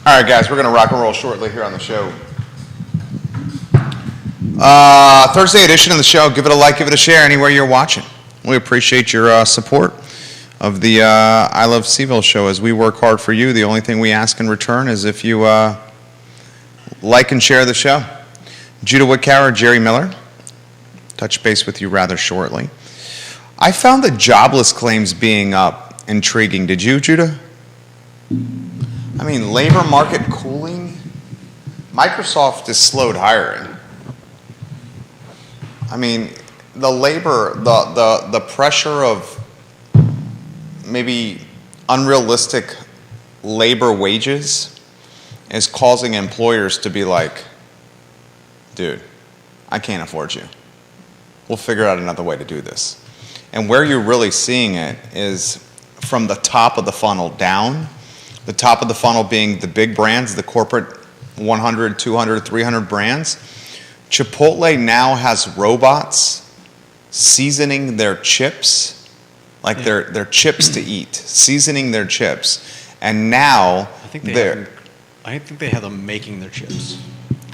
All right, guys, we're going to rock and roll shortly here on the show. Thursday edition of the show. Give it a like, give it a share anywhere you're watching. We appreciate your support of the I Love CVille show as we work hard for you. The only thing we ask in return is if you like and share the show. Judah Wickower, Jerry Miller. Touch base with you rather shortly. I found the jobless claims being up intriguing. Did you, Judah? I mean, labor market cooling. Microsoft has slowed hiring. I mean, the labor, the pressure of maybe unrealistic labor wages is causing employers to be like, dude, I can't afford you. We'll figure out another way to do this. And where you're really seeing it is from the top of the funnel down. The top of the funnel being the big brands, the corporate 100, 200, 300 brands. Chipotle now has robots seasoning their chips, like their chips to eat, seasoning their chips. And now I think they have them making their chips.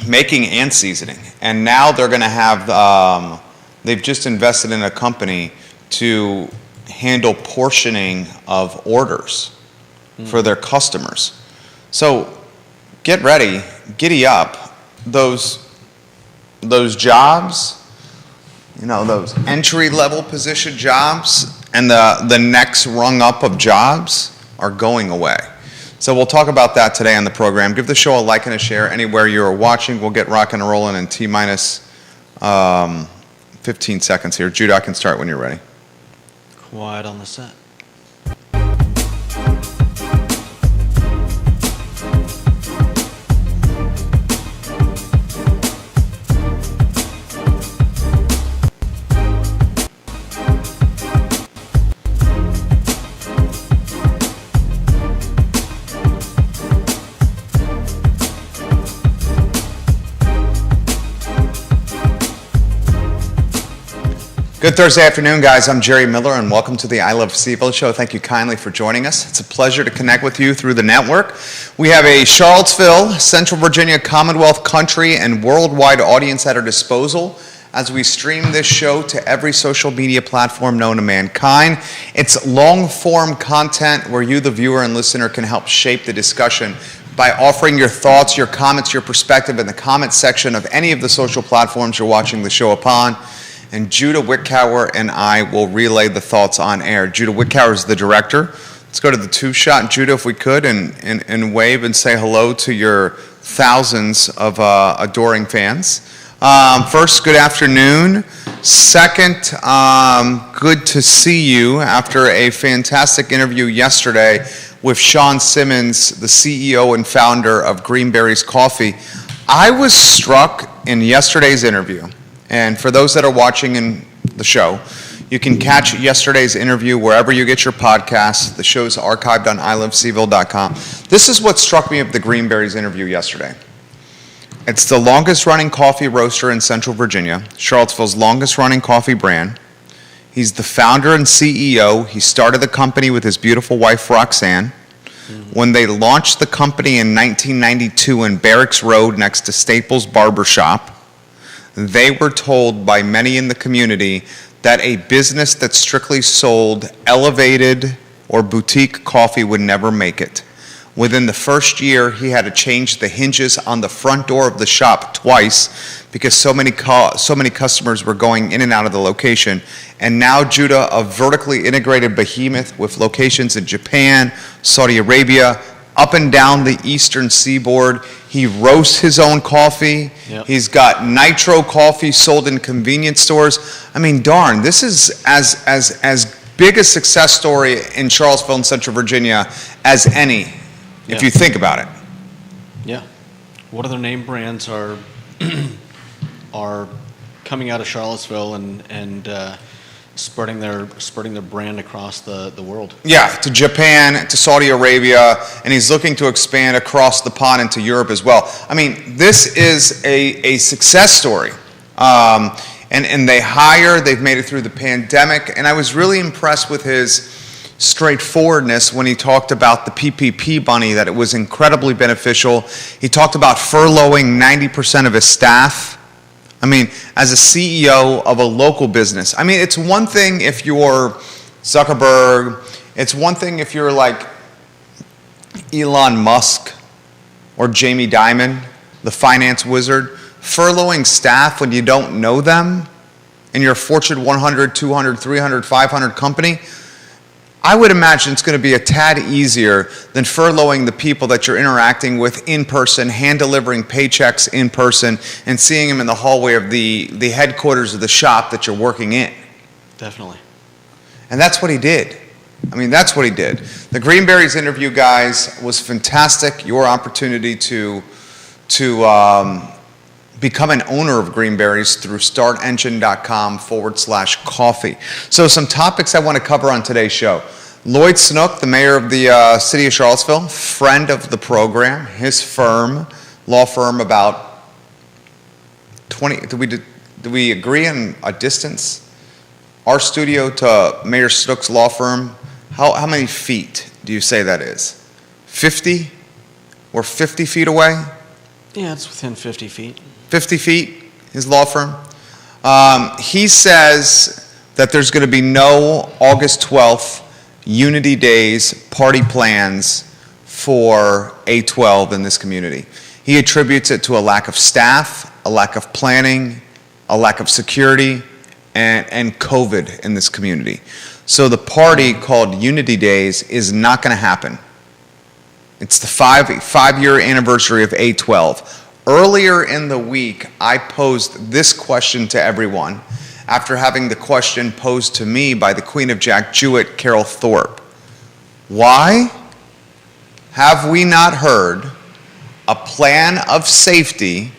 Making and seasoning. And now they're going to have, they've just invested in a company to handle portioning of orders for their customers. So get ready, giddy up. Those jobs, you know, those entry-level position jobs and the next rung up of jobs are going away. So we'll talk about that today on the program. Give the show a like and a share anywhere you're watching. We'll get rocking and rolling in T-minus 15 seconds here. Judah, I can start when you're ready. Quiet on the set. Good Thursday afternoon, guys. I'm Jerry Miller, and welcome to the I Love CVille show. Thank you kindly for joining us. It's a pleasure to connect with you through the network. We have a Charlottesville, Central Virginia, Commonwealth, country, and worldwide audience at our disposal as we stream this show to every social media platform known to mankind. It's long-form content where you, the viewer and listener, can help shape the discussion by offering your thoughts, your comments, your perspective in the comment section of any of the social platforms you're watching the show upon. And Judah Wickower and I will relay the thoughts on air. Judah Wickower is the director. Let's go to the two-shot, Judah, if we could, and wave and say hello to your thousands of adoring fans. First, good afternoon. Second, good to see you after a fantastic interview yesterday with Sean Simmons, the CEO and founder of Greenberry's Coffee. I was struck in yesterday's interview. And for those that are watching in the show, you can catch yesterday's interview wherever you get your podcasts. The show's archived on ilovecville.com. This is what struck me of the Greenberry's interview yesterday. It's the longest running coffee roaster in Central Virginia, Charlottesville's longest running coffee brand. He's the founder and CEO. He started the company with his beautiful wife, Roxanne. When they launched the company in 1992 in Barracks Road next to Staples Barbershop, they were told by many in the community that a business that strictly sold elevated or boutique coffee would never make it. Within the first year, he had to change the hinges on the front door of the shop twice because so many customers were going in and out of the location. And now Judah, a vertically integrated behemoth with locations in Japan, Saudi Arabia, up and down the eastern seaboard. He roasts his own coffee. Yep. He's got nitro coffee sold in convenience stores. I mean, darn, this is as big a success story in Charlottesville and Central Virginia as any, if you think about it. Yeah. What other name brands are coming out of Charlottesville and spreading their brand across the world? Yeah, to Japan, to Saudi Arabia, and he's looking to expand across the pond into Europe as well. I mean, this is a success story. And they've made it through the pandemic, and I was really impressed with his straightforwardness when he talked about the PPP money, that it was incredibly beneficial. He talked about furloughing 90% of his staff. I mean, as a CEO of a local business, I mean, it's one thing if you're Zuckerberg, it's one thing if you're like Elon Musk or Jamie Dimon, the finance wizard. Furloughing staff when you don't know them and you're a Fortune 100, 200, 300, 500 company, I would imagine it's going to be a tad easier than furloughing the people that you're interacting with in person, hand delivering paychecks in person, and seeing them in the hallway of the headquarters of the shop that you're working in. Definitely. And that's what he did. I mean, that's what he did. The Greenberries interview, guys, was fantastic. Your opportunity to become an owner of Greenberries through startengine.com/coffee. So some topics I want to cover on today's show. Lloyd Snook, the mayor of the city of Charlottesville, friend of the program, his firm, law firm, about 20, did we agree on a distance? Our studio to Mayor Snook's law firm, how many feet do you say that is? 50? We're 50 feet away? Yeah, it's within 50 feet. 50 feet, his law firm. He says that there's going to be no August 12th Unity Days party plans for A12 in this community. He attributes it to a lack of staff, a lack of planning, a lack of security, and COVID in this community. So the party called Unity Days is not going to happen. It's the five-year anniversary of A12. Earlier in the week, I posed this question to everyone after having the question posed to me by the Queen of Jack Jewett, Carol Thorpe. Why have we not heard a plan of safety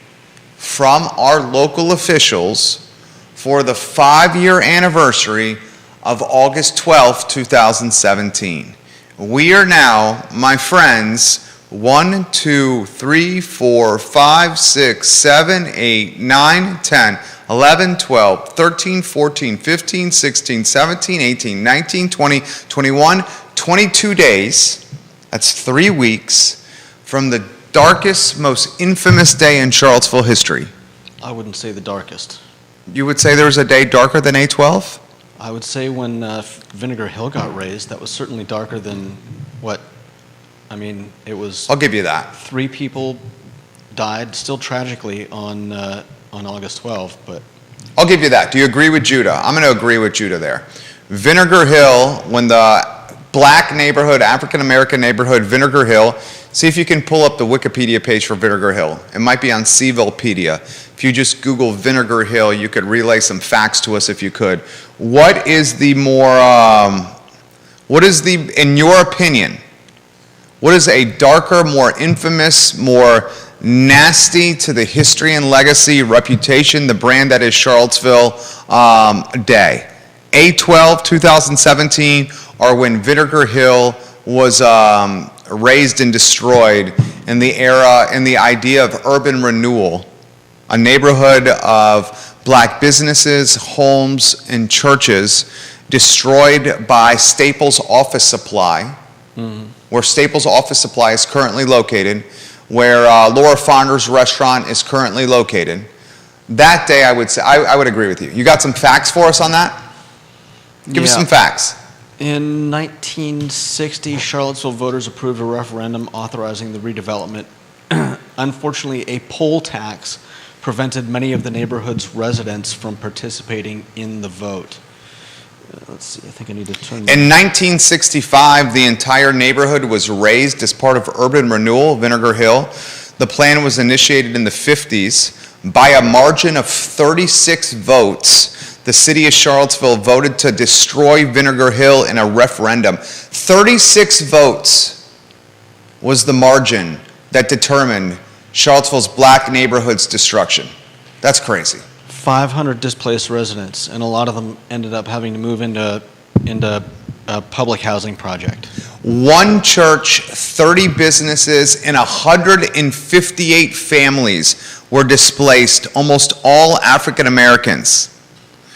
from our local officials for the 5-year anniversary of August 12th, 2017? We are now, my friends, 1, 2, 3, 4, 5, 6, 7, 8, 9, 10, 11, 12, 13, 14, 15, 16, 17, 18, 19, 20, 21, 22 days. That's 3 weeks from the darkest, most infamous day in Charlottesville history. I wouldn't say the darkest. You would say there was a day darker than A12? I would say when Vinegar Hill got raised, that was certainly darker than what, I mean, it was. I'll give you that. 3 people died, still tragically, on August 12th, but. I'll give you that. Do you agree with Judah? I'm going to agree with Judah there. Vinegar Hill, when the black neighborhood, African-American neighborhood, Vinegar Hill, see if you can pull up the Wikipedia page for Vinegar Hill. It might be on Sevillepedia. If you just Google Vinegar Hill, you could relay some facts to us if you could. What is in your opinion, what is a darker, more infamous, more nasty to the history and legacy, reputation, the brand that is Charlottesville day? A12 2017, or when Vinegar Hill was raised and destroyed in the era, in the idea of urban renewal, a neighborhood of black businesses, homes, and churches destroyed by Staples Office Supply, where Staples Office Supply is currently located, where Laura Fonder's restaurant is currently located. That day, I would say, I would agree with you. You got some facts for us on that? Give us some facts. In 1960, Charlottesville voters approved a referendum authorizing the redevelopment. Unfortunately, a poll tax prevented many of the neighborhood's residents from participating in the vote. Let's see, I think I need to turn. In 1965, the entire neighborhood was raised as part of urban renewal, Vinegar Hill. The plan was initiated in the 50s. By a margin of 36 votes, the city of Charlottesville voted to destroy Vinegar Hill in a referendum. 36 votes was the margin that determined Charlottesville's black neighborhood's destruction. That's crazy. 500 displaced residents, and a lot of them ended up having to move into a public housing project. 1 church, 30 businesses, and 158 families were displaced, almost all African Americans.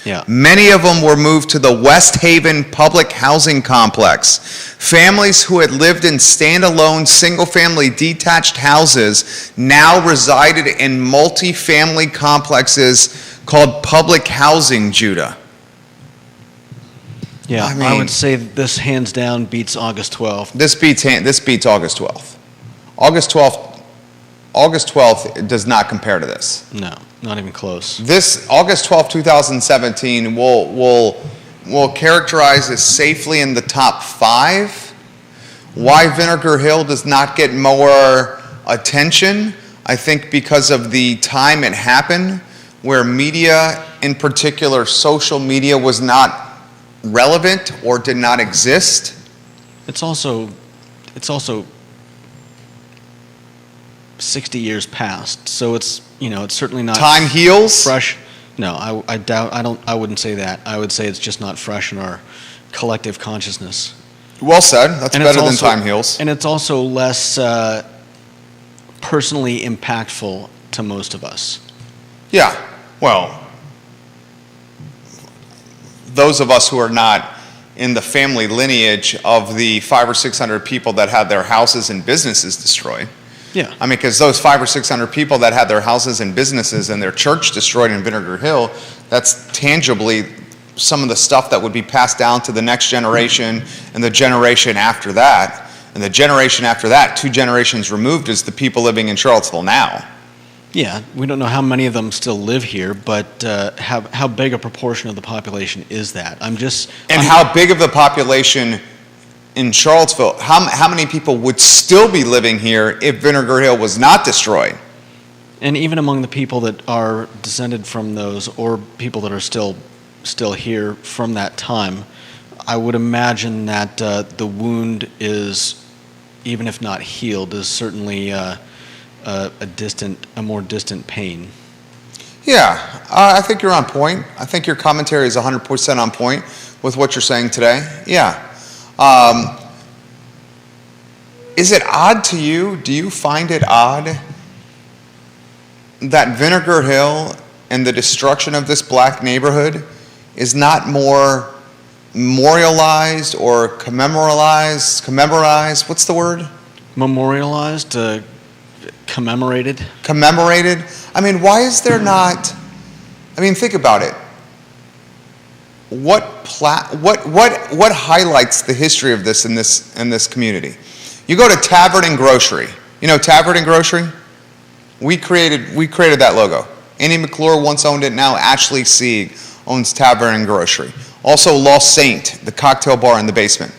Yeah. Many of them were moved to the West Haven Public Housing Complex. Families who had lived in standalone, single-family detached houses now resided in multi-family complexes called public housing, Judah. Yeah, I I mean- would say that this hands down beats August 12th. This beats August 12th. August 12th does not compare to this. No, not even close. This August 12th, 2017 will characterize as safely in the top 5. Why Vinegar Hill does not get more attention, I think because of the time it happened, where media, in particular social media, was not relevant or did not exist. It's also 60 years past, so it's certainly not Time heals. fresh. No, I wouldn't say that. I would say it's just not fresh in our collective consciousness. Well said. That's And it's better than also- time heals. And it's also less personally impactful to most of us. Yeah, well, those of us who are not in the family lineage of the 500 or 600 people that had their houses and businesses destroyed. Yeah. I mean, because those 500 or 600 people that had their houses and businesses and their church destroyed in Vinegar Hill, that's tangibly some of the stuff that would be passed down to the next generation and the generation after that. And the generation after that, 2 generations removed, is the people living in Charlottesville now. Yeah, we don't know how many of them still live here, but how big a proportion of the population is that? And how big of the population in Charlottesville, how many people would still be living here if Vinegar Hill was not destroyed? And even among the people that are descended from those, or people that are still here from that time, I would imagine that the wound is, even if not healed, is certainly a more distant pain. Yeah, I think you're on point. I think your commentary is 100% on point with what you're saying today. Yeah. Is it odd to you? Do you find it odd that Vinegar Hill and the destruction of this black neighborhood is not more memorialized or commemorized? What's the word? Memorialized, commemorated. Commemorated? I mean, why is there not? I mean, think about it. What highlights the history of this in this community? You go to Tavern and Grocery. You know Tavern and Grocery? We created that logo. Annie McClure once owned it. Now Ashley Sieg owns Tavern and Grocery. Also Lost Saint, the cocktail bar in the basement.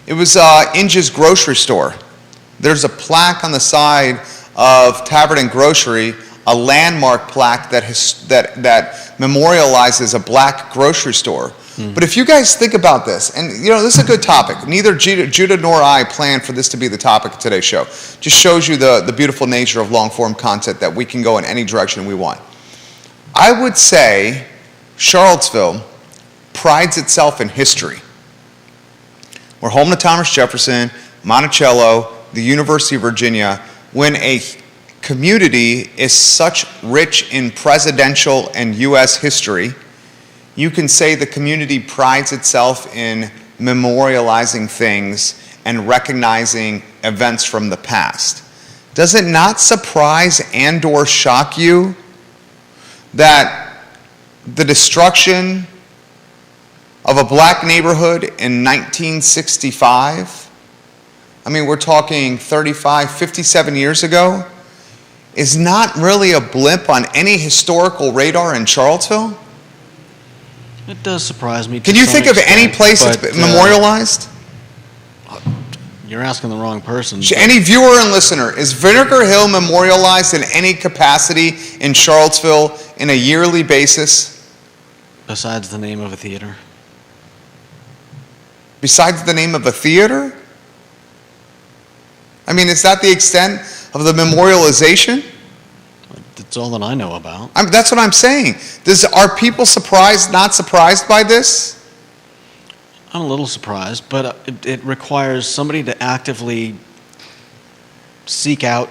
It was Inge's grocery store. There's a plaque on the side of Tavern and Grocery, a landmark plaque that memorializes a black grocery store. But if you guys think about this, and this is a good topic. Neither Judah nor I planned for this to be the topic of today's show. Just shows you the beautiful nature of long-form content, that we can go in any direction we want. I would say Charlottesville prides itself in history. We're home to Thomas Jefferson, Monticello, the University of Virginia. When a community is such rich in presidential and U.S. history, you can say the community prides itself in memorializing things and recognizing events from the past. Does it not surprise and/or shock you that the destruction of a black neighborhood in 1965, I mean, we're talking 35, 57 years ago, is not really a blip on any historical radar in Charlottesville? It does surprise me. Can you think of any place that's been memorialized? You're asking the wrong person. Any viewer and listener, is Vinegar Hill memorialized in any capacity in Charlottesville in a yearly basis? Besides the name of a theater? Besides the name of a theater? I mean, is that the extent of the memorialization? That's all that I know about. That's what I'm saying. Are people not surprised by this? I'm a little surprised, but it requires somebody to actively seek out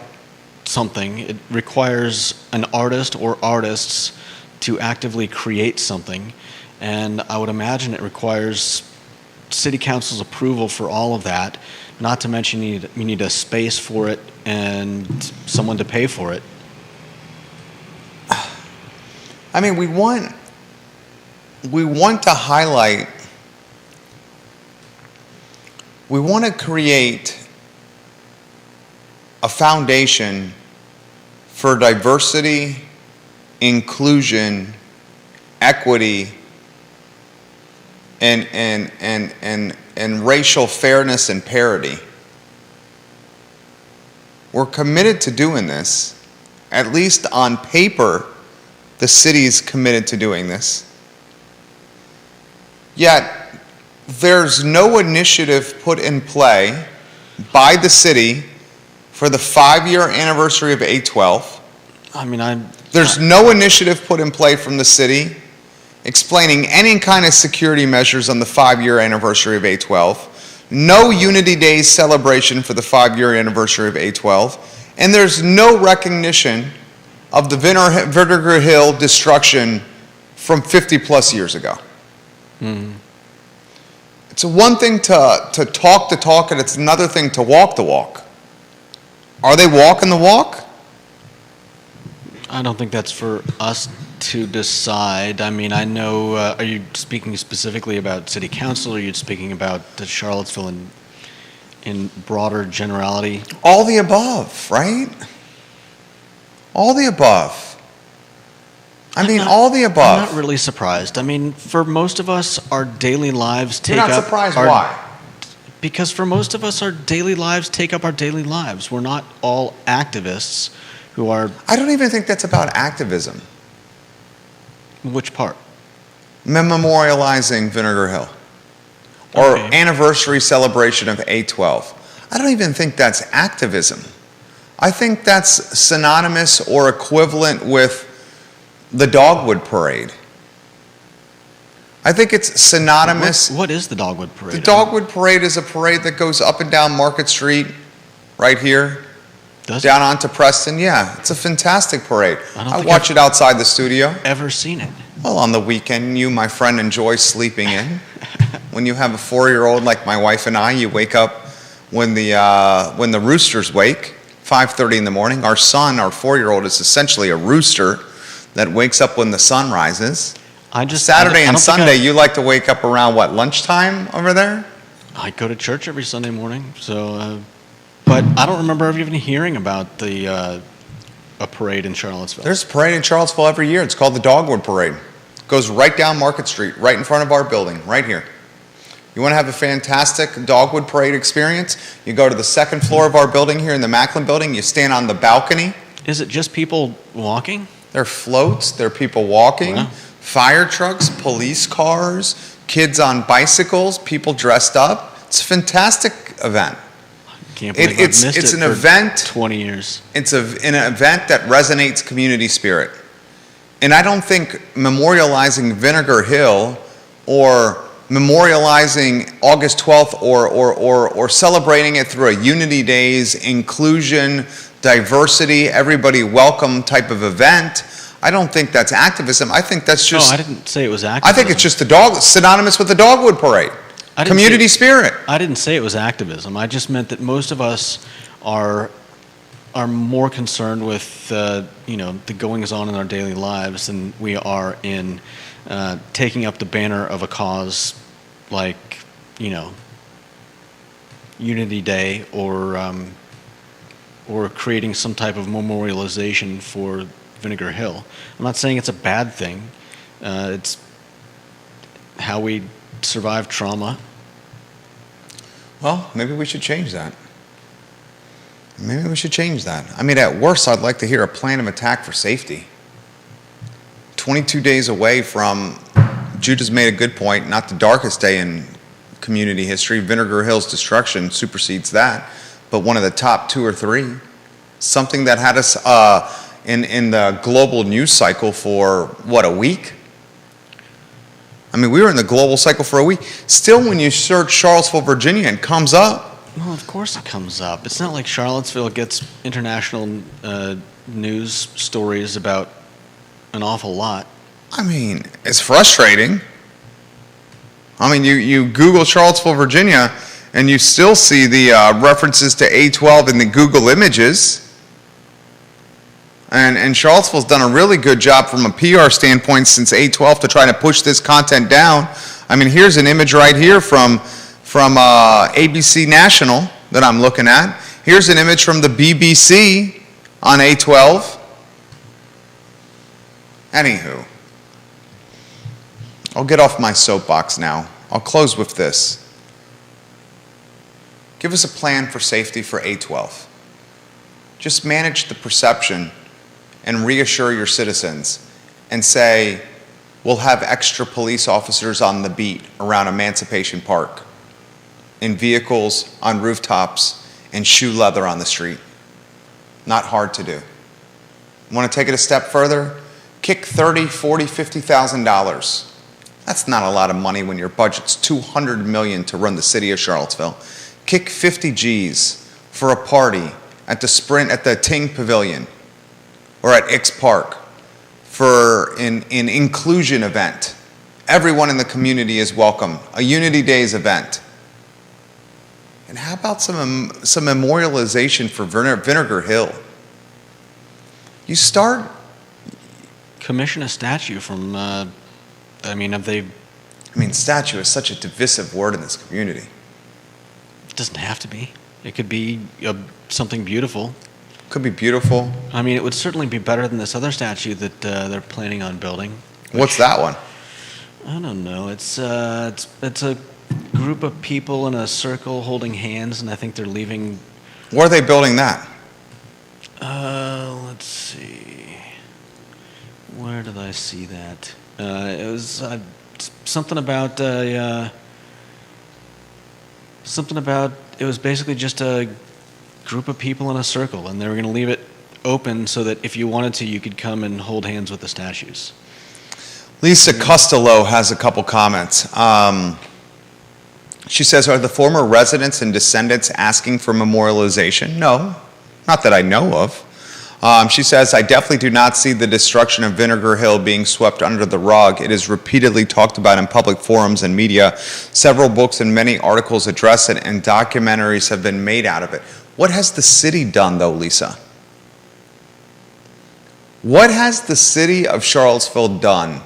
something. It requires an artist or artists to actively create something. And I would imagine it requires city council's approval for all of that, not to mention you need a space for it and someone to pay for it. I mean, we want to highlight, we want to create a foundation for diversity, inclusion, equity, and racial fairness and parity. We're committed to doing this. At least on paper, the city's committed to doing this. Yet, there's no initiative put in play by the city for the 5-year anniversary of 8/12. I mean, There's no initiative put in play from the city explaining any kind of security measures on the 5-year anniversary of 8/12. No Unity Day celebration for the 5-year anniversary of 8/12. And there's no recognition of the Vinegar Hill destruction from 50 plus years ago. It's one thing to talk the talk, and it's another thing to walk the walk. Are they walking the walk? I don't think that's for us to decide. I mean, I know, are you speaking specifically about city council, or are you speaking about the Charlottesville in broader generality? All the above, right? All the above. All the above. I'm not really surprised. I mean, for most of us, our daily lives take You're up... not surprised why? Because for most of us, our daily lives take up our daily lives. We're not all activists who are... I don't even think that's about activism. Which part? Memorializing Vinegar Hill. Or Okay. anniversary celebration of 8/12. I don't even think that's activism. I think that's synonymous or equivalent with the Dogwood Parade. I think it's synonymous. What is the Dogwood Parade? The Dogwood Parade is a parade that goes up and down Market Street, right here, Does down onto Preston. Yeah, it's a fantastic parade. I don't I think watch it outside the studio. ever seen it? Well, on the weekend, you, my friend, enjoy sleeping in. When you have a 4-year-old like my wife and I, you wake up when the roosters wake, 5:30 in the morning. Our son, our 4-year-old, is essentially a rooster that wakes up when the sun rises. Saturday and Sunday, you like to wake up around what, lunchtime over there? I go to church every Sunday morning, so, but I don't remember ever even hearing about a parade in Charlottesville. There's a parade in Charlottesville every year. It's called the Dogwood Parade. It goes right down Market Street, right in front of our building, right here. You want to have a fantastic Dogwood Parade experience? You go to the second floor of our building here in the Macklin building. You stand on the balcony. Is it just people walking? There are floats. There are people walking. Wow. Fire trucks, police cars, kids on bicycles, people dressed up. It's a fantastic event. Can't believe I've missed It's it an for event. 20 years. It's an event that resonates community spirit. And I don't think memorializing Vinegar Hill or memorializing August 12th or celebrating it through a Unity Days, inclusion, diversity, everybody welcome type of event, I don't think that's activism. I think that's just... No, I didn't say it was activism. I think it's just synonymous with the Dogwood Parade. I didn't Community say- spirit. I didn't say it was activism. I just meant that most of us are more concerned with the goings on in our daily lives than we are in taking up the banner of a cause like Unity Day or creating some type of memorialization for Vinegar Hill. I'm not saying it's a bad thing. It's how we survive trauma. Well, maybe we should change that. Maybe we should change that. I mean, at worst, I'd like to hear a plan of attack for safety. 22 days away from, Judah's made a good point, not the darkest day in community history. Vinegar Hill's destruction supersedes that, but one of the top 2 or 3. Something that had us in the global news cycle for, what, a week? I mean, we were in the global cycle for a week. Still, when you search Charlottesville, Virginia, it comes up. Well, of course it comes up. It's not like Charlottesville gets international news stories about an awful lot. I mean, it's frustrating. I mean, you Google Charlottesville, Virginia, and you still see the references to A12 in the Google images. And Charlottesville's done a really good job from a PR standpoint since A12 to try to push this content down. I mean, here's an image right here from ABC National that I'm looking at. Here's an image from the BBC on A12. Anywho, I'll get off my soapbox now. I'll close with this. Give us a plan for safety for A12. Just manage the perception and reassure your citizens and say, we'll have extra police officers on the beat around Emancipation Park, in vehicles, on rooftops, and shoe leather on the street. Not hard to do. Want to take it a step further? Kick $30,000, $40,000, $50,000. That's not a lot of money when your budget's $200 million to run the city of Charlottesville. Kick 50 G's for a party at the Sprint at the Ting Pavilion or at X Park for an inclusion event. Everyone in the community is welcome. A Unity Days event. And how about some memorialization for Vinegar Hill? You start... Commission a statue from, statue is such a divisive word in this community. It doesn't have to be. It could be something beautiful. Could be beautiful. I mean, it would certainly be better than this other statue that they're planning on building. What's that one? I don't know. It's a group of people in a circle holding hands, and I think they're leaving. Where are they building that? Let's see. Where did I see that? It was something about it was basically just a group of people in a circle, and they were going to leave it open so that if you wanted to, you could come and hold hands with the statues. Lisa Costello has a couple comments. She says, are the former residents and descendants asking for memorialization? No, not that I know of. She says, I definitely do not see the destruction of Vinegar Hill being swept under the rug. It is repeatedly talked about in public forums and media. Several books and many articles address it, and documentaries have been made out of it. What has the city done, though, Lisa? What has the city of Charlottesville done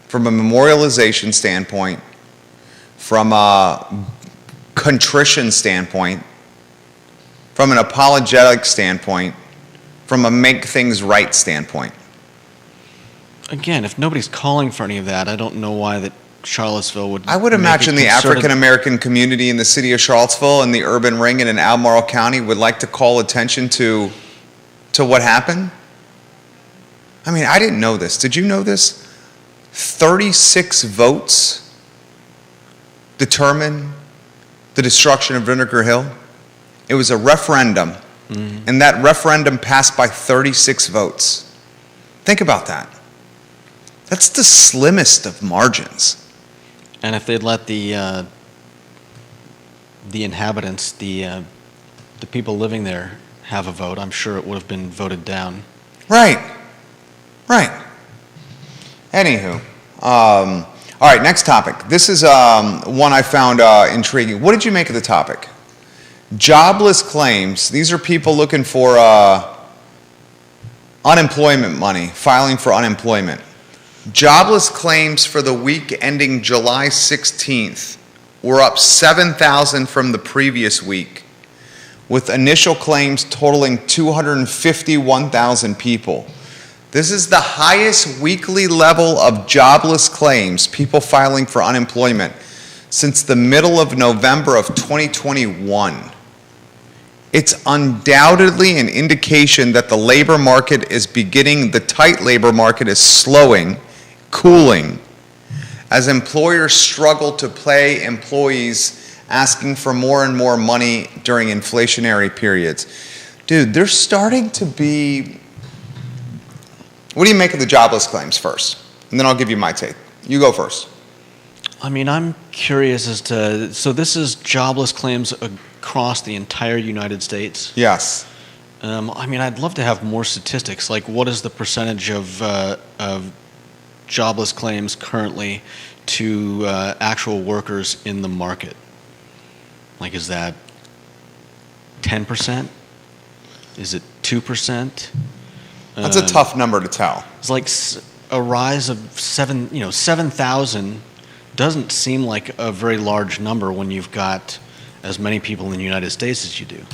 from a memorialization standpoint, from a contrition standpoint, from an apologetic standpoint, from a make things right standpoint? Again, if nobody's calling for any of that, I don't know why that Charlottesville would. I would imagine the African American community in the city of Charlottesville and the urban ring and in Albemarle County would like to call attention to what happened. I mean, I didn't know this. Did you know this? 36 votes determine the destruction of Vinegar Hill. It was a referendum, and that referendum passed by 36 votes. Think about that. That's the slimmest of margins. And if they'd let the inhabitants, the people living there, have a vote, I'm sure it would have been voted down. Right. Anywho, all right, next topic. This is one I found intriguing. What did you make of the topic? Jobless claims. These are people looking for unemployment money, filing for unemployment. Jobless claims for the week ending July 16th were up 7,000 from the previous week, with initial claims totaling 251,000 people. This is the highest weekly level of jobless claims, people filing for unemployment, since the middle of November of 2021. It's undoubtedly an indication that the labor market is the tight labor market is slowing, cooling, as employers struggle to pay employees asking for more and more money during inflationary periods. Dude, there's starting to be... What do you make of the jobless claims first? And then I'll give you my take. You go first. I mean, I'm curious as to, so this is jobless claims across the entire United States? Yes. I mean, I'd love to have more statistics. Like, what is the percentage of jobless claims currently to actual workers in the market? Like, is that 10%? Is it 2%? That's a tough number to tell. It's like a rise of 7,000 doesn't seem like a very large number when you've got as many people in the United States as you do.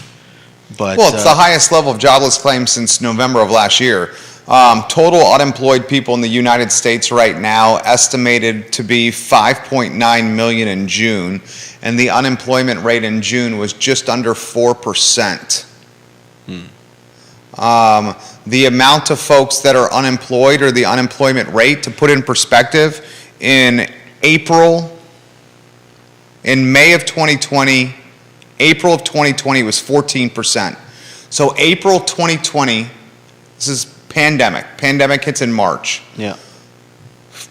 But Well, it's the highest level of jobless claims since November of last year. Total unemployed people in the United States right now estimated to be 5.9 million in June, and the unemployment rate in June was just under 4%. The amount of folks that are unemployed, or the unemployment rate, to put in perspective, in May of 2020, April of 2020 was 14%. So April 2020, this is pandemic. Pandemic hits in March. yeah,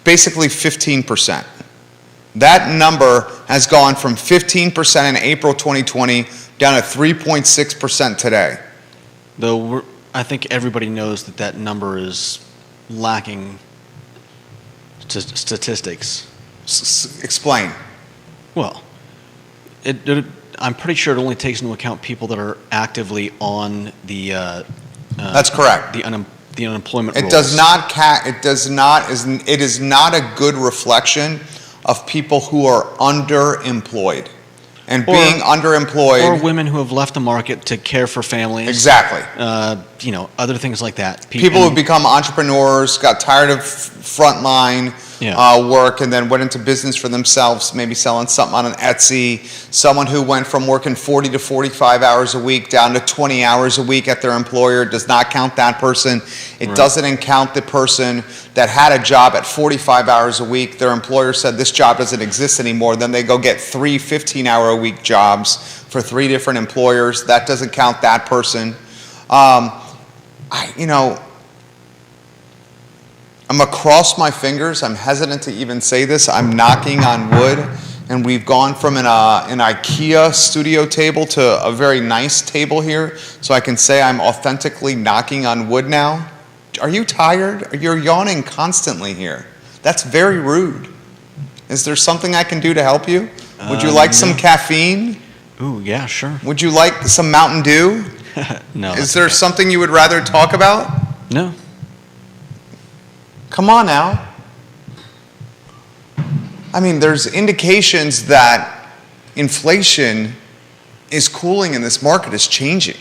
Basically 15%. That number has gone from 15% in April 2020 down to 3.6% today. though I think everybody knows that number is lacking statistics. Explain. Well, I'm pretty sure it only takes into account people that are actively on the That's correct. the unemployment It rolls. does not. It is not a good reflection of people who are underemployed, and Or- being underemployed. Or women who have left the market to care for families. Exactly. Other things like that. People who become entrepreneurs, got tired of frontline Yeah. work, and then went into business for themselves, maybe selling something on an Etsy. Someone who went from working 40 to 45 hours a week down to 20 hours a week at their employer does not count that person. It Right. doesn't count the person that had a job at 45 hours a week. Their employer said this job doesn't exist anymore. Then they go get 3 15-hour-a-week jobs for 3 different employers. That doesn't count that person. I'm going to cross my fingers. I'm hesitant to even say this. I'm knocking on wood. And we've gone from an IKEA studio table to a very nice table here. So I can say I'm authentically knocking on wood now. Are you tired? You're yawning constantly here. That's very rude. Is there something I can do to help you? Would you like some No. caffeine? Ooh, yeah, sure. Would you like some Mountain Dew? No. Is there something you would rather talk about? No. Come on now. I mean, there's indications that inflation is cooling and this market is changing.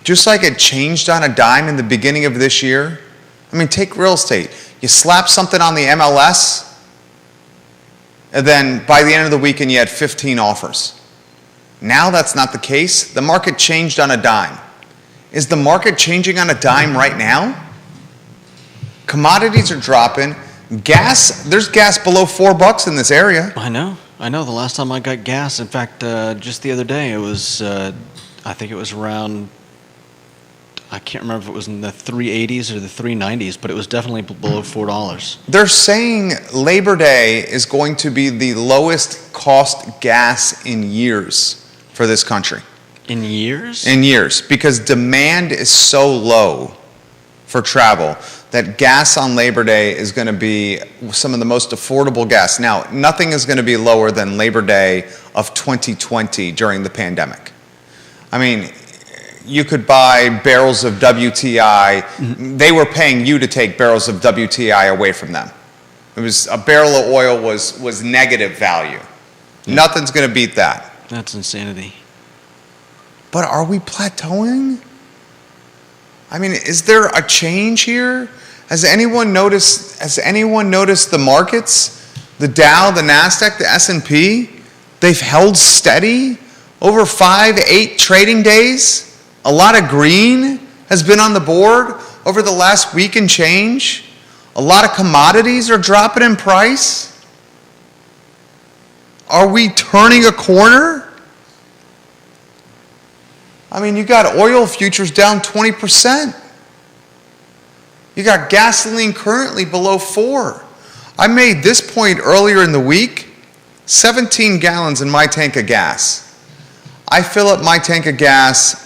Just like it changed on a dime in the beginning of this year. I mean, take real estate. You slap something on the MLS, and then by the end of the weekend you had 15 offers. Now that's not the case. The market changed on a dime. Is the market changing on a dime right now? Commodities are dropping. Gas, there's gas below $4 in this area. I know. The last time I got gas, in fact, just the other day, it was, I think it was around, I can't remember if it was in the 380s or the 390s, but it was definitely below $4. They're saying Labor Day is going to be the lowest cost gas in years for this country. In years? In years, because demand is so low for travel that gas on Labor Day is going to be some of the most affordable gas. Now, nothing is going to be lower than Labor Day of 2020 during the pandemic. I mean, you could buy barrels of WTI. Mm-hmm. They were paying you to take barrels of WTI away from them. It was a barrel of oil was negative value. Yeah. Nothing's going to beat that. That's insanity. But are we plateauing? I mean, is there a change here? Has anyone noticed the markets? The Dow, the Nasdaq, the S&P? They've held steady over 5-8 trading days. A lot of green has been on the board over the last week and change. A lot of commodities are dropping in price. Are we turning a corner? I mean, you got oil futures down 20%. You got gasoline currently below $4. I made this point earlier in the week. 17 gallons in my tank of gas. I fill up my tank of gas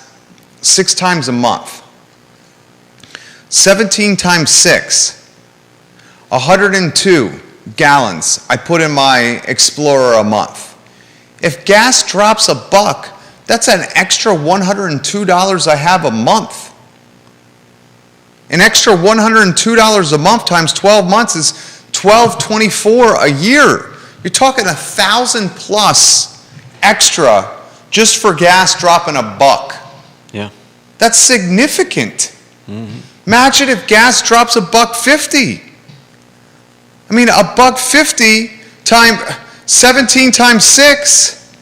6 times a month. 17 times 6. 102 gallons I put in my Explorer a month. If gas drops $1, that's an extra $102 I have a month. An extra $102 a month times 12 months is $1,224 a year. You're talking $1,000 plus extra just for gas dropping $1. Yeah. That's significant. Imagine if gas drops $1.50. I mean, $1.50 times 17 times 6.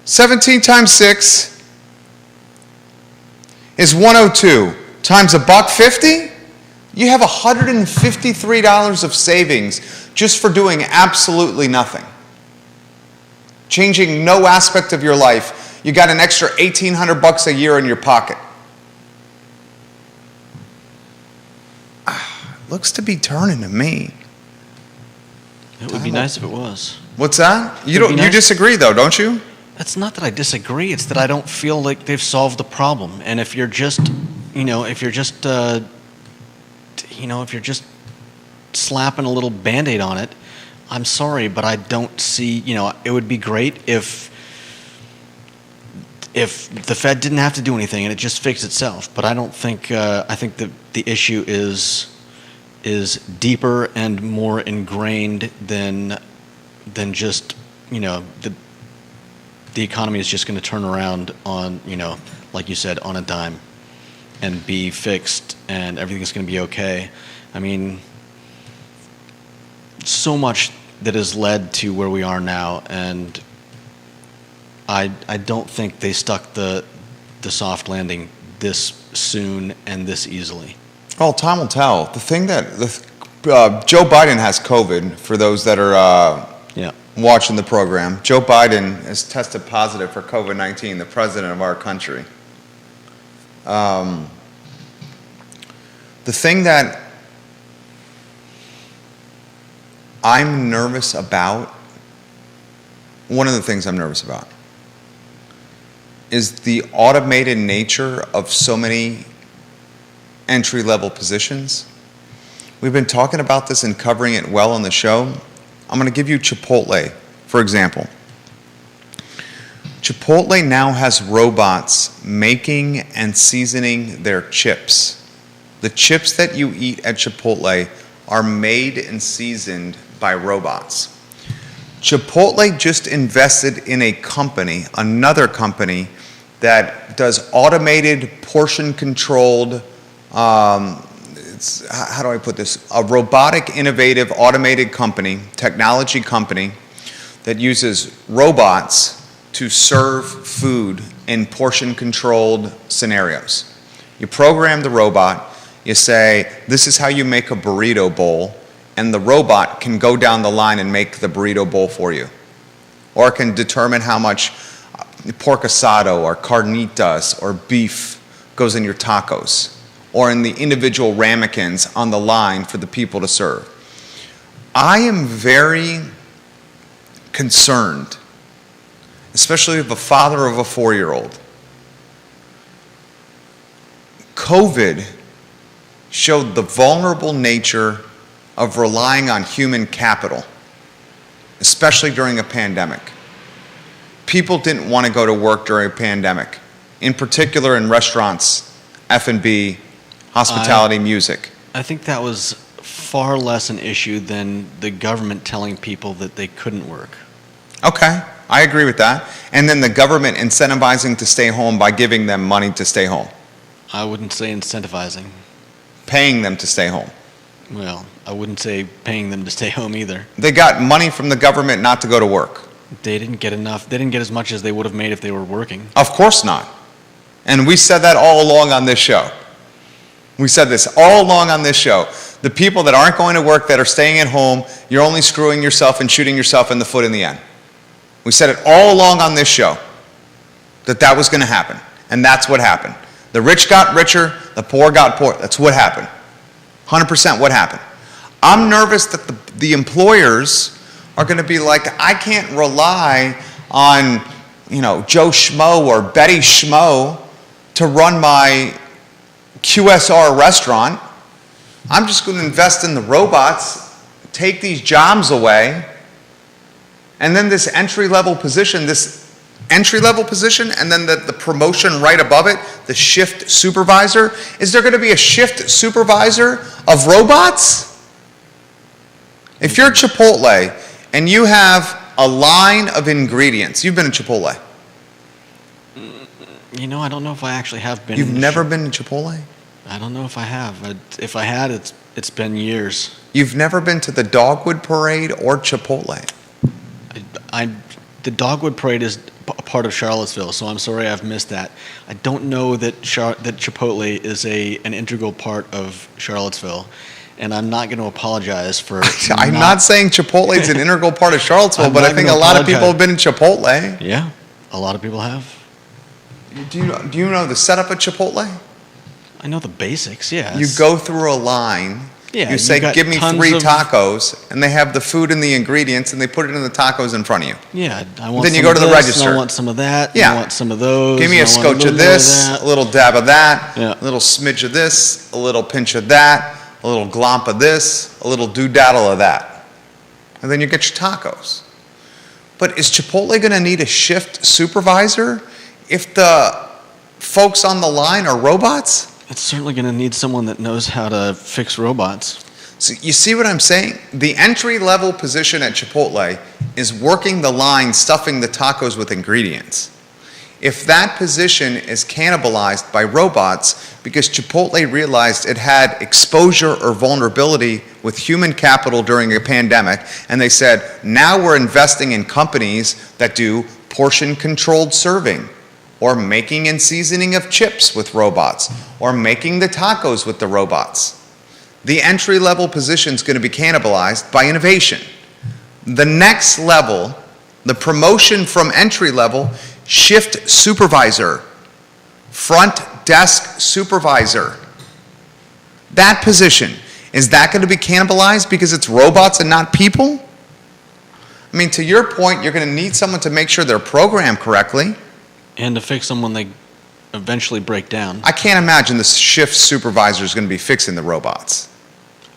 17 times 6 is 102 times $1.50. You have $153 of savings just for doing absolutely nothing. Changing no aspect of your life. You got an extra $1,800 a year in your pocket. Looks to be turning to me. It would be nice if it was. What's that? You It'd be you nice. disagree though, don't you? It's not that I disagree. It's that I don't feel like they've solved the problem. And if you're just, if you're just slapping a little Band-Aid on it, I'm sorry, but I don't see, it would be great if the Fed didn't have to do anything and it just fixed itself. But I don't think, I think that the issue is deeper and more ingrained than just, the economy is just going to turn around on, like you said, on a dime and be fixed and everything's going to be okay. I mean, so much that has led to where we are now, and I don't think they stuck the soft landing this soon and this easily. Well, time will tell. The thing that Joe Biden has COVID, for those that are watching the program. Joe Biden has tested positive for COVID-19, the president of our country. The thing that I'm nervous about, one of the things I'm nervous about, is the automated nature of so many entry-level positions. We've been talking about this and covering it well on the show. I'm going to give you Chipotle, for example. Chipotle now has robots making and seasoning their chips. The chips that you eat at Chipotle are made and seasoned by robots. Chipotle just invested in a company, another company, that does automated, portion-controlled, how do I put this? A robotic, innovative, automated company, technology company, that uses robots to serve food in portion-controlled scenarios. You program the robot, you say, this is how you make a burrito bowl, and the robot can go down the line and make the burrito bowl for you. Or it can determine how much pork asado or carnitas or beef goes in your tacos, or in the individual ramekins on the line for the people to serve. I am very concerned, especially of a father of a 4-year-old. COVID showed the vulnerable nature of relying on human capital, especially during a pandemic. People didn't want to go to work during a pandemic, in particular in restaurants, F&B, hospitality, music. I think that was far less an issue than the government telling people that they couldn't work. Okay, I agree with that. And then the government incentivizing to stay home by giving them money to stay home. I wouldn't say incentivizing. Paying them to stay home. Well, I wouldn't say paying them to stay home either. They got money from the government not to go to work. They didn't get enough. They didn't get as much as they would have made if they were working. Of course not. And we said that all along on this show. We said this all along on this show. The people that aren't going to work, that are staying at home, you're only screwing yourself and shooting yourself in the foot in the end. We said it all along on this show, that was going to happen. And that's what happened. The rich got richer, the poor got poor. That's what happened. 100% what happened. I'm nervous that the employers are going to be like, I can't rely on, Joe Schmo or Betty Schmo to run my QSR restaurant. I'm just going to invest in the robots, take these jobs away, and then this entry-level position, and then the promotion right above it, the shift supervisor. Is there going to be a shift supervisor of robots? If you're Chipotle and you have a line of ingredients, you've been to Chipotle. You know, I don't know if I actually have been. You've never been to Chipotle? I don't know if I have. If I had, it's been years. You've never been to the Dogwood Parade or Chipotle? The Dogwood Parade is a part of Charlottesville, so I'm sorry I've missed that. I don't know that that Chipotle is an integral part of Charlottesville, and I'm not going to apologize for. I'm not saying Chipotle is an integral part of Charlottesville, but I think a lot of people have been in Chipotle. Yeah, a lot of people have. Do you know the setup at Chipotle? I know the basics, yeah. You go through a line. Yeah, you say, got give me tons 3 of- tacos, and they have the food and the ingredients, and they put it in the tacos in front of you. Yeah, I want. Then you some go of to the this, register. And I want some of that. Yeah. And I want some of those. Give me a and I want scotch of little more this, that. a little dab of that, Yeah. a little smidge of this, a little pinch of that, a little glomp of this, a little doodaddle of that. And then you get your tacos. But is Chipotle going to need a shift supervisor if the folks on the line are robots? It's certainly going to need someone that knows how to fix robots. So you see what I'm saying? The entry-level position at Chipotle is working the line, stuffing the tacos with ingredients. If that position is cannibalized by robots because Chipotle realized it had exposure or vulnerability with human capital during a pandemic, and they said, now we're investing in companies that do portion-controlled serving, or making and seasoning of chips with robots, or making the tacos with the robots. The entry-level position is going to be cannibalized by innovation. The next level, the promotion from entry-level, shift supervisor, front desk supervisor. That position, is that going to be cannibalized because it's robots and not people? I mean, to your point, you're going to need someone to make sure they're programmed correctly. And to fix them when they eventually break down. I can't imagine the shift supervisor is going to be fixing the robots.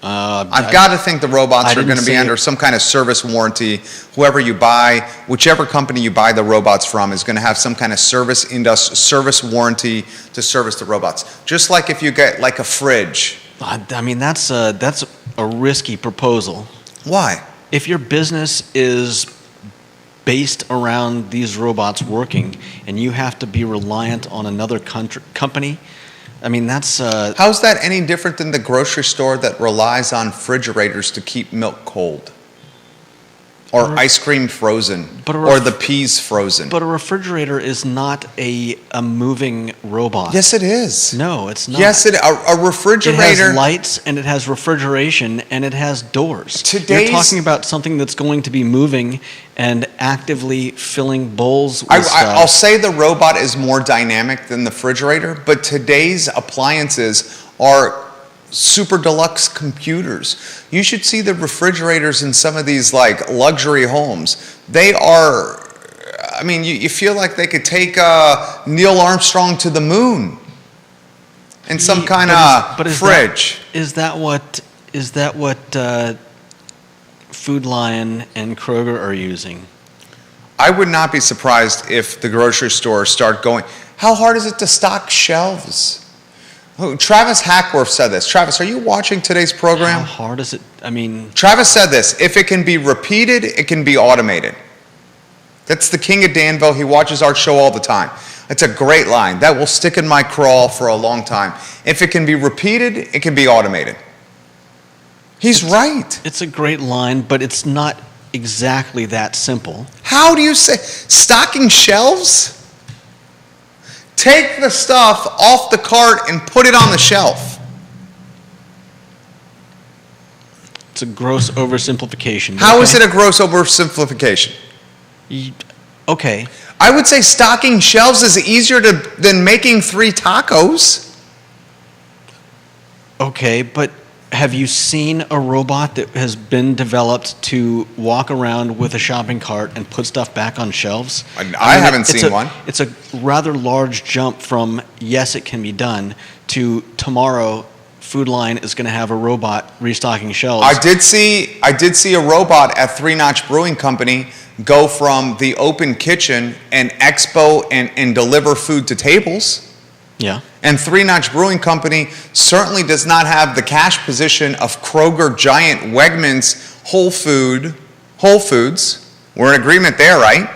I've I- got to think the robots I are didn't going to be say- under some kind of service warranty. Whoever you buy, whichever company you buy the robots from is going to have some kind of service warranty to service the robots. Just like if you get like a fridge. I mean, that's a risky proposal. Why? If your business is based around these robots working and you have to be reliant on another company, I mean, that's... How's that any different than the grocery store that relies on refrigerators to keep milk cold? Or ice cream frozen? Or the peas frozen? But a refrigerator is not a moving robot. Yes, it is. No, it's not. Yes, a It refrigerator... has lights, and it has refrigeration, and it has doors. Today's- You're talking about something that's going to be moving and actively filling bowls with stuff. I'll say the robot is more dynamic than the refrigerator, but today's appliances are super deluxe computers. You should see the refrigerators in some of these like luxury homes. They are, I mean, you feel like they could take Neil Armstrong to the moon in some kind of fridge. Is that what Food Lion and Kroger are using? I would not be surprised if the grocery stores start going, how hard is it to stock shelves? Travis Hackworth said this. Travis, are you watching today's program? How hard is it? I mean, Travis said this, if it can be repeated, it can be automated. That's the king of Danville. He watches our show all the time. It's a great line. That will stick in my craw for a long time. If it can be repeated, it can be automated. He's right. it's a great line, but it's not exactly that simple. How do you say, stocking shelves? Take the stuff off the cart and put it on the shelf. It's a gross oversimplification. How is it a gross oversimplification? Okay. I would say stocking shelves is easier than making 3 tacos. Okay, but have you seen a robot that has been developed to walk around with a shopping cart and put stuff back on shelves? I haven't seen one. It's a rather large jump from yes, it can be done, to tomorrow Food Line is going to have a robot restocking shelves. I did see a robot at Three Notch Brewing Company go from the open kitchen and expo and deliver food to tables. Yeah. And Three Notch Brewing Company certainly does not have the cash position of Kroger, Giant, Wegmans, Whole Foods. We're in agreement there, right?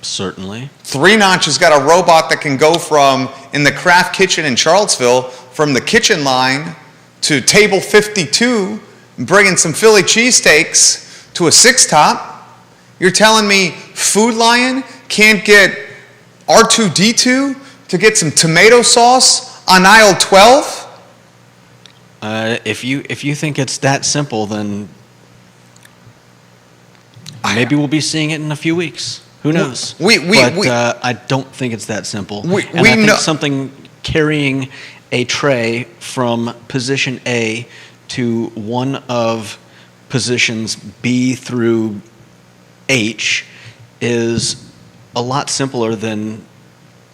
Certainly. Three Notch has got a robot that can go from, in the craft kitchen in Charlottesville, from the kitchen line to table 52, bringing some Philly cheesesteaks to a six-top. You're telling me Food Lion can't get R2-D2 to get some tomato sauce on aisle 12? If you think it's that simple, then maybe we'll be seeing it in a few weeks. Who knows? I don't think it's that simple. I think something carrying a tray from position A to one of positions B through H is a lot simpler than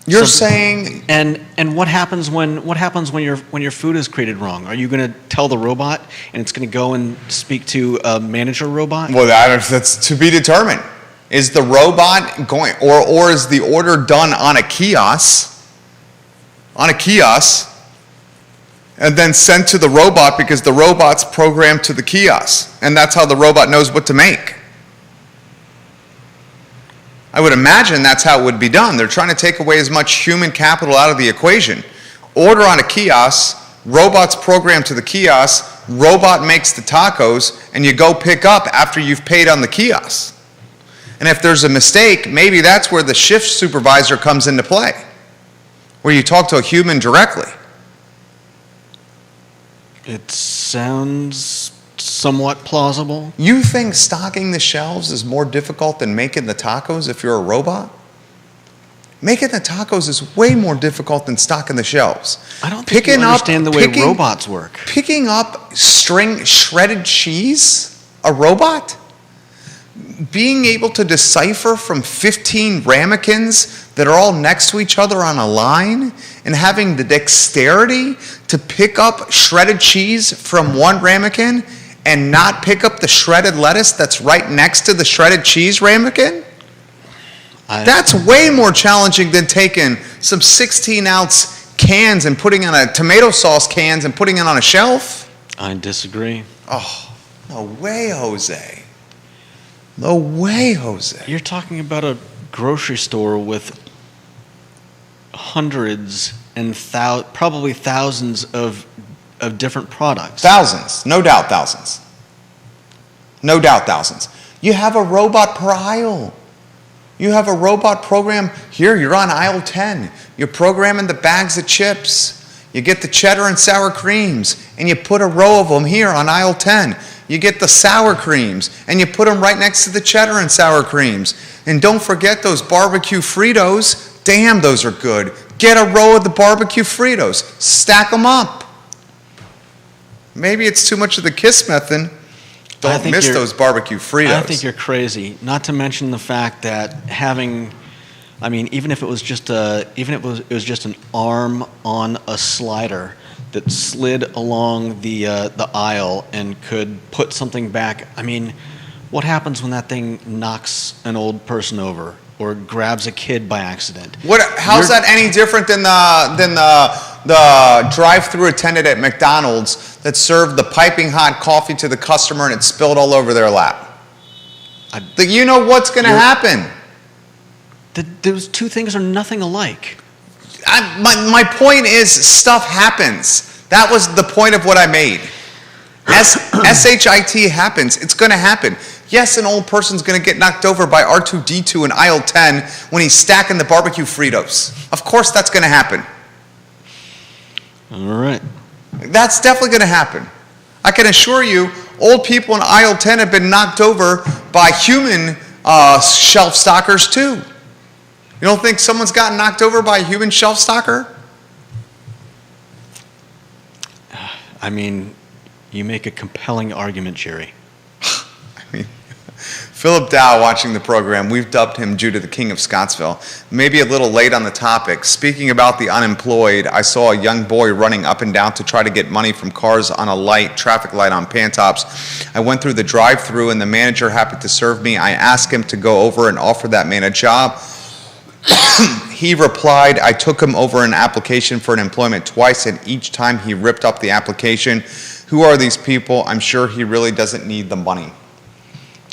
you're saying. And what happens when your food is created wrong? Are you going to tell the robot and it's going to go and speak to a manager robot? Well, that's to be determined. Is the robot going, or is the order done on a kiosk, and then sent to the robot because the robot's programmed to the kiosk, and that's how the robot knows what to make? I would imagine that's how it would be done. They're trying to take away as much human capital out of the equation. Order on a kiosk, robot's programmed to the kiosk, robot makes the tacos, and you go pick up after you've paid on the kiosk. And if there's a mistake, maybe that's where the shift supervisor comes into play, where you talk to a human directly. It sounds somewhat plausible. You think stocking the shelves is more difficult than making the tacos if you're a robot? Making the tacos is way more difficult than stocking the shelves. I don't think you understand the way robots work. Picking up shredded cheese, a robot? Being able to decipher from 15 ramekins that are all next to each other on a line and having the dexterity to pick up shredded cheese from one ramekin and not pick up the shredded lettuce that's right next to the shredded cheese ramekin? That's way more challenging than taking some 16-ounce cans and putting on a tomato sauce cans and putting it on a shelf. I disagree. Oh, no way, Jose. No way, Jose. You're talking about a grocery store with hundreds and probably thousands of different products. Thousands, no doubt thousands. No doubt thousands. You have a robot per aisle. You have a robot program. Here, you're on aisle 10. You're programming the bags of chips. You get the cheddar and sour creams, and you put a row of them here on aisle 10. You get the sour creams, and you put them right next to the cheddar and sour creams. And don't forget those barbecue Fritos. Damn, those are good. Get a row of the barbecue Fritos. Stack them up. Maybe it's too much of the KISS method. Don't miss those barbecue Fritos. I think you're crazy. Not to mention the fact that even if it was just it was just an arm on a slider that slid along the aisle and could put something back. I mean, what happens when that thing knocks an old person over or grabs a kid by accident? How's that any different than the drive-through attendant at McDonald's that served the piping hot coffee to the customer and it spilled all over their lap? You know what's going to happen. Those two things are nothing alike. My point is, stuff happens. That was the point of what I made. SHIT happens. It's going to happen. Yes, an old person's going to get knocked over by R2-D2 in aisle 10 when he's stacking the barbecue Fritos. Of course that's going to happen. All right. That's definitely going to happen. I can assure you, old people in aisle 10 have been knocked over by human shelf stockers too. You don't think someone's gotten knocked over by a human shelf stocker? I mean, you make a compelling argument, Jerry. Philip Dow watching the program. We've dubbed him Judah, the King of Scottsville. Maybe a little late on the topic. Speaking about the unemployed, I saw a young boy running up and down to try to get money from cars on a traffic light on Pantops. I went through the drive-thru and the manager happened to serve me. I asked him to go over and offer that man a job. He replied, I took him over an application for an employment twice, and each time he ripped up the application. Who are these people? I'm sure he really doesn't need the money.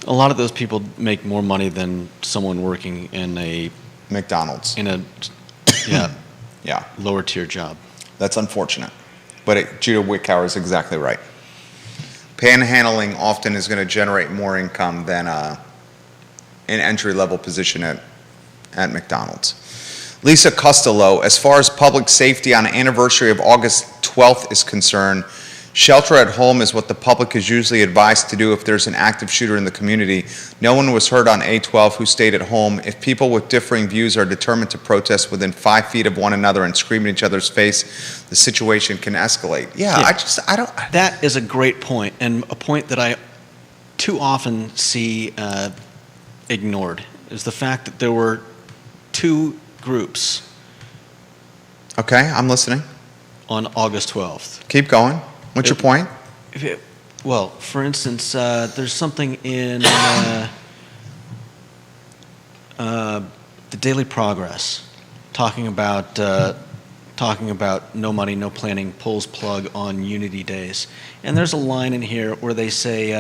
A lot of those people make more money than someone working in a McDonald's. Yeah, lower tier job. That's unfortunate. But Judah Wickower is exactly right. Panhandling often is going to generate more income than an entry-level position at McDonald's. Lisa Costello, as far as public safety on the anniversary of August 12th is concerned, shelter at home is what the public is usually advised to do if there's an active shooter in the community. No one was hurt on A12 who stayed at home. If people with differing views are determined to protest within 5 feet of one another and scream in each other's face, the situation can escalate. Yeah. I don't. That is a great point, and a point that I too often see ignored, is the fact that there were two groups Okay, I'm listening. on August 12th. Keep going. What's your point? Well, for instance, there's something in the Daily Progress talking about no money, no planning, pulls plug on Unity Days, and there's a line in here where they say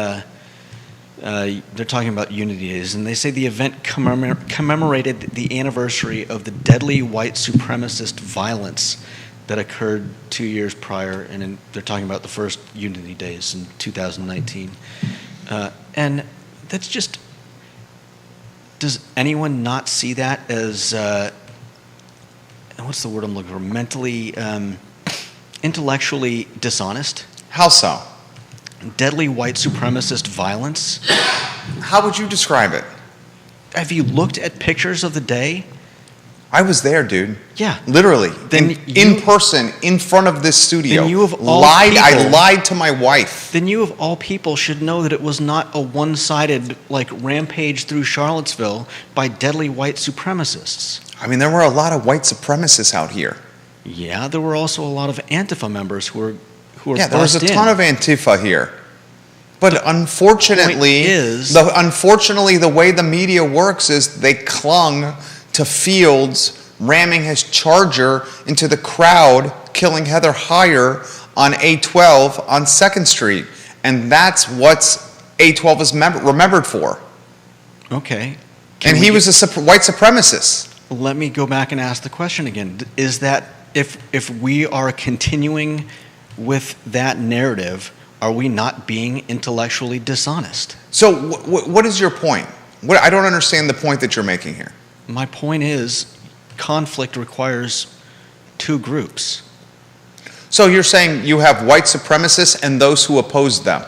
they're talking about Unity Days, and they say the event commemorated the anniversary of the deadly white supremacist violence that occurred 2 years prior, and they're talking about the first Unity Days in 2019. And that's just, does anyone not see that as, what's the word I'm looking for, mentally, intellectually dishonest? How so? Deadly white supremacist violence? How would you describe it? Have you looked at pictures of the day? I was there, dude. Yeah. Literally. Then in person, in front of this studio. Then you of all I people- lied to my wife. Then you of all people should know that it was not a one-sided rampage through Charlottesville by deadly white supremacists. I mean, there were a lot of white supremacists out here. Yeah, there were also a lot of Antifa members who were Yeah, there was a bussed ton in. of Antifa here. But unfortunately, the way the media works is they clung to Fields ramming his Charger into the crowd, killing Heather Heyer on A12 on 2nd Street. And that's what A12 is remembered for. Okay. And he was a white supremacist. Let me go back and ask the question again. Is that, if we are continuing with that narrative, are we not being intellectually dishonest? So what is your point? I don't understand the point that you're making here. My point is, conflict requires two groups. So you're saying you have white supremacists and those who oppose them.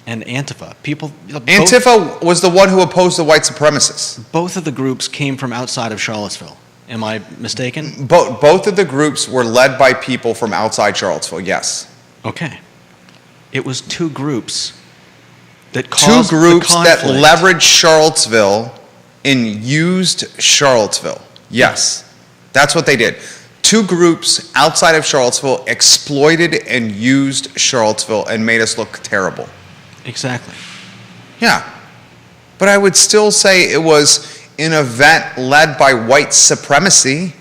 And Antifa. Antifa was the one who opposed the white supremacists. Both of the groups came from outside of Charlottesville. Am I mistaken? Both of the groups were led by people from outside Charlottesville, yes. Okay. It was two groups that caused Two groups the that conflict. leveraged Charlottesville and used Charlottesville. Yes, that's what they did. Two groups outside of Charlottesville exploited and used Charlottesville and made us look terrible. Exactly. Yeah. But I would still say it was an event led by white supremacy.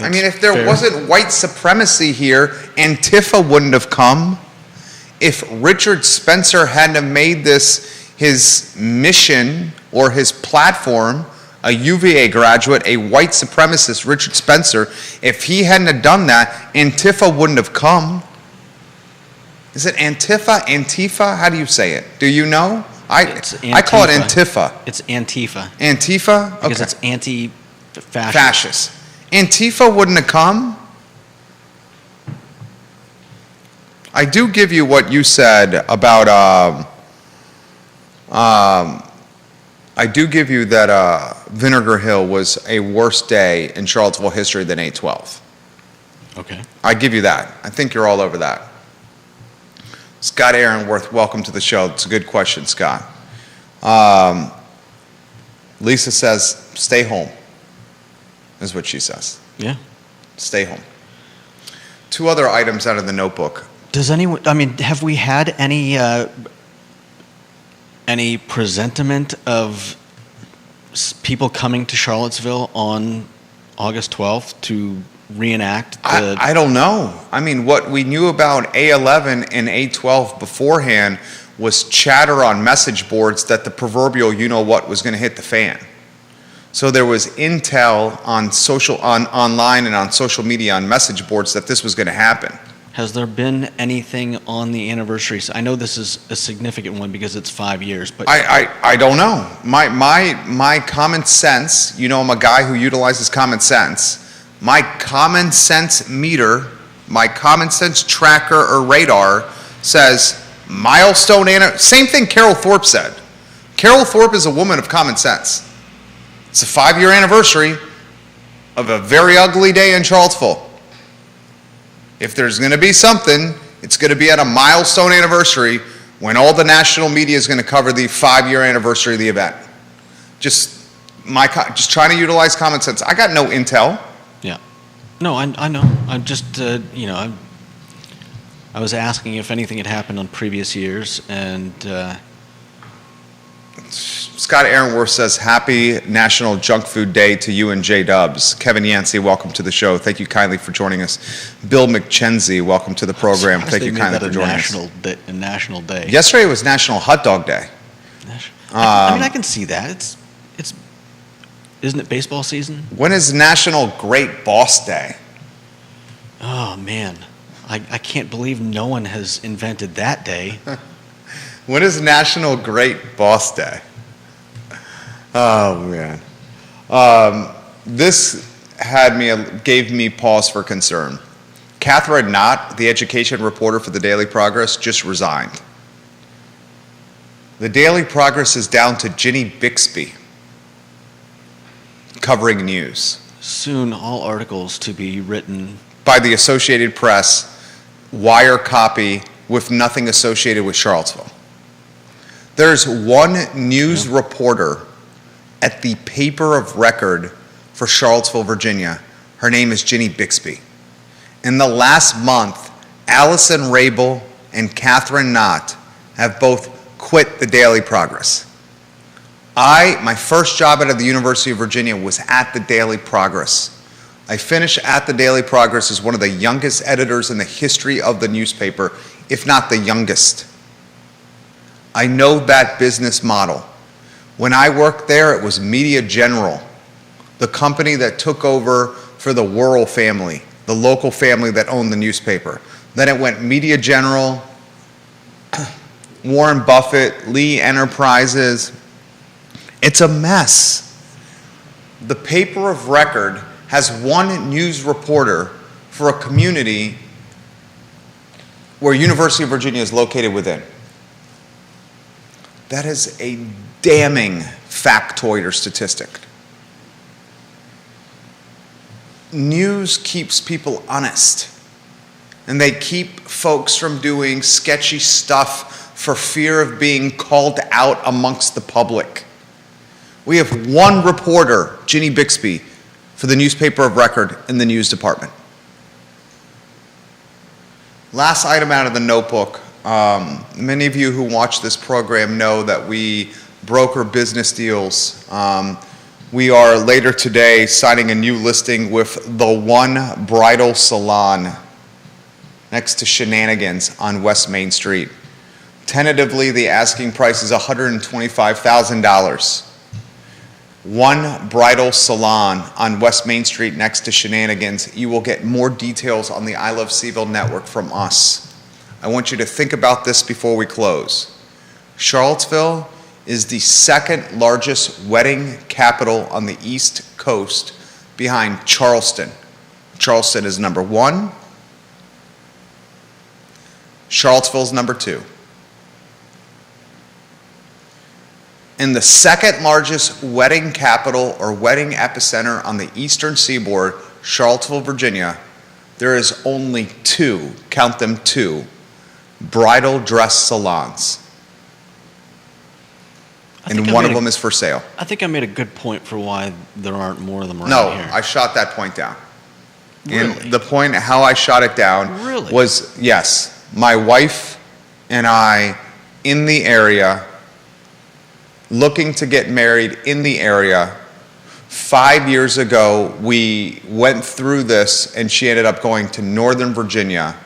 I mean, if there fair. wasn't white supremacy here, Antifa wouldn't have come. If Richard Spencer hadn't have made this his mission or his platform, a UVA graduate, a white supremacist, Richard Spencer, if he hadn't have done that, Antifa wouldn't have come. Is it Antifa? Antifa? How do you say it? Do you know? I call it Antifa. It's Antifa. Antifa? Okay. Because it's anti-fascist. Fascist. Antifa wouldn't have come. I do give you what you said about, I do give you that Vinegar Hill was a worse day in Charlottesville history than 8/12. Okay. I give you that. I think you're all over that. Scott Aaronworth, welcome to the show. It's a good question, Scott. Lisa says, stay home, is what she says. Yeah. Stay home. Two other items out of the notebook. Does anyone, I mean, have we had any presentiment of people coming to Charlottesville on August 12th to reenact the... I don't know. I mean, what we knew about A11 and A12 beforehand was chatter on message boards that the proverbial you-know-what was going to hit the fan. So there was intel on online and on social media on message boards that this was going to happen. Has there been anything on the anniversary? I know this is a significant one because it's 5 years, but... I don't know. My common sense, you know, I'm a guy who utilizes common sense. My common sense meter, my common sense tracker or radar says milestone, same thing Carol Thorpe said. Carol Thorpe is a woman of common sense. It's a 5-year anniversary of a very ugly day in Charlottesville. If there's going to be something, it's going to be at a milestone anniversary when all the national media is going to cover the 5-year anniversary of the event. Just trying to utilize common sense. I got no intel. Yeah. No, I know. I'm just, I was asking if anything had happened on previous years, and... Scott Aaronworth says, happy National Junk Food Day to you and J-Dubs. Kevin Yancey, welcome to the show. Thank you kindly for joining us. Bill McChenzie, welcome to the program. Thank you kindly for joining us. A national day. Yesterday was National Hot Dog Day. I can see that. Isn't it baseball season? When is National Great Boss Day? Oh, man. I can't believe no one has invented that day. When is National Great Boss Day? Oh, man. This gave me pause for concern. Catherine Knott, the education reporter for the Daily Progress, just resigned. The Daily Progress is down to Ginny Bixby covering news. Soon, all articles to be written by the Associated Press, wire copy with nothing associated with Charlottesville. There's one news reporter at the paper of record for Charlottesville, Virginia. Her name is Ginny Bixby. In the last month, Allison Rabel and Catherine Knott have both quit the Daily Progress. My first job out of the University of Virginia was at the Daily Progress. I finished at the Daily Progress as one of the youngest editors in the history of the newspaper, if not the youngest. I know that business model. When I worked there, it was Media General, the company that took over for the Worrell family, the local family that owned the newspaper. Then it went Media General, Warren Buffett, Lee Enterprises. It's a mess. The paper of record has one news reporter for a community where University of Virginia is located within. That is a damning factoid or statistic. News keeps people honest, and they keep folks from doing sketchy stuff for fear of being called out amongst the public. We have one reporter, Ginny Bixby, for the newspaper of record in the news department. Last item out of the notebook. Many of you who watch this program know that we broker business deals. We are later today signing a new listing with the One Bridal Salon next to Shenanigans on West Main Street. Tentatively, the asking price is $125,000. One Bridal Salon on West Main Street next to Shenanigans. You will get more details on the I Love CVille network from us. I want you to think about this before we close. Charlottesville is the second largest wedding capital on the East Coast behind Charleston. Charleston is number 1. Charlottesville is number 2. In the second largest wedding capital or wedding epicenter on the eastern seaboard, Charlottesville, Virginia, there is only 2, count them 2, bridal dress salons. And one of them is for sale. I think I made a good point for why there aren't more of them around No, here. I shot that point down. Really? And the point, how I shot it down Really? was, yes, my wife and I in the area, looking to get married in the area. 5 years ago, we went through this, and she ended up going to Northern Virginia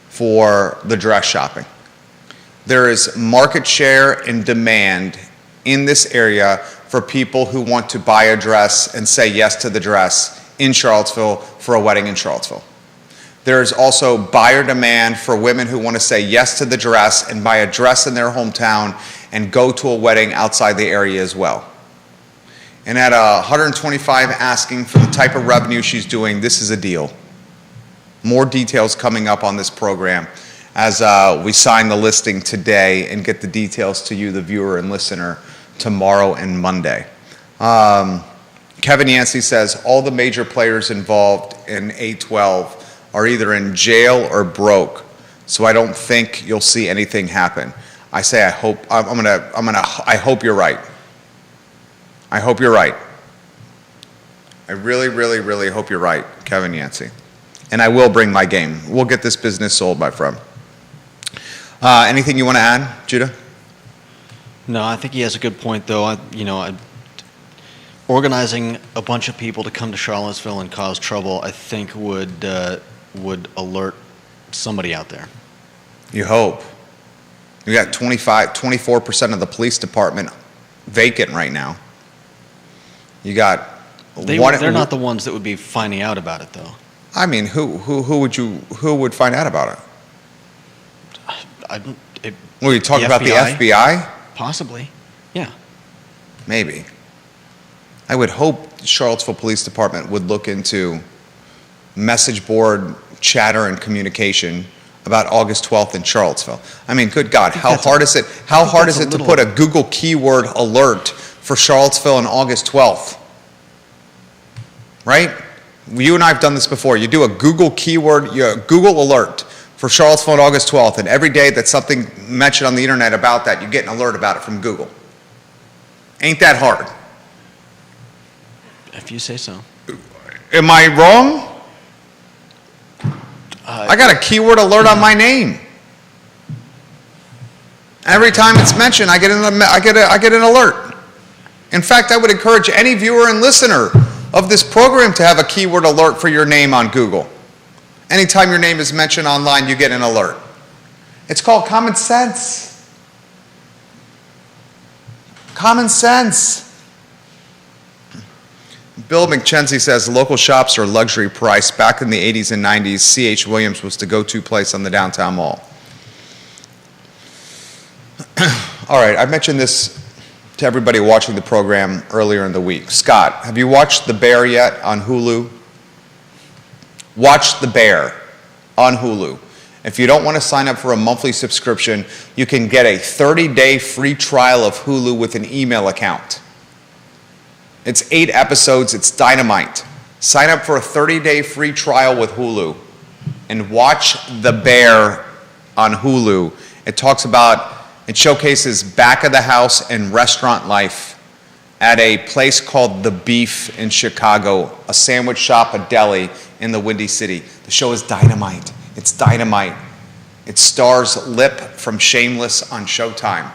for the dress shopping. There is market share and demand in this area for people who want to buy a dress and say yes to the dress in Charlottesville for a wedding in Charlottesville. There is also buyer demand for women who want to say yes to the dress and buy a dress in their hometown and go to a wedding outside the area as well. And at 125 asking for the type of revenue she's doing, this is a deal. More details coming up on this program as we sign the listing today and get the details to you, the viewer and listener, tomorrow and Monday. Kevin Yancey says all the major players involved in 812 are either in jail or broke, so I don't think you'll see anything happen. I say I hope I hope you're right. I hope you're right. I really, really, really hope you're right, Kevin Yancey. And I will bring my game. We'll get this business sold, my friend. Anything you want to add, Judah? No, I think he has a good point, though. Organizing a bunch of people to come to Charlottesville and cause trouble, I think would alert somebody out there. You hope. You got 24% of the police department vacant right now. You got They're not the ones that would be finding out about it, though. I mean, who would find out about it? Well, you talking about the FBI? Possibly, yeah. Maybe. I would hope the Charlottesville Police Department would look into message board chatter and communication about August 12th in Charlottesville. I mean, good God, how hard is it to put a Google keyword alert for Charlottesville on August 12th? Right? You and I have done this before. You do a Google keyword, Google alert for Charlottesville on August 12th, and every day that something mentioned on the internet about that, you get an alert about it from Google. Ain't that hard? If you say so. Am I wrong? I got a keyword alert on my name. Every time it's mentioned, I get an alert. In fact, I would encourage any viewer and listener of this program to have a keyword alert for your name on Google. Anytime your name is mentioned online, you get an alert. It's called common sense. Common sense. Bill McChenzie says local shops are luxury price. Back in the 80s and 90s, C.H. Williams was the go-to place on the downtown mall. All right, I mentioned this to everybody watching the program earlier in the week. Scott, have you watched The Bear yet on Hulu? Watch The Bear on Hulu. If you don't want to sign up for a monthly subscription, you can get a 30-day free trial of Hulu with an email account. It's 8 episodes. It's dynamite. Sign up for a 30-day free trial with Hulu and watch The Bear on Hulu. It showcases back of the house and restaurant life at a place called The Beef in Chicago, a sandwich shop, a deli in the Windy City. The show is dynamite. It's dynamite. It stars Lip from Shameless on Showtime.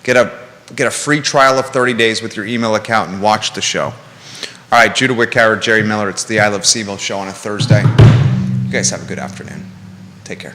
Get a free trial of 30 days with your email account and watch the show. All right, Judah Wickhauer, Jerry Miller. It's the I Love CVille show on a Thursday. You guys have a good afternoon. Take care.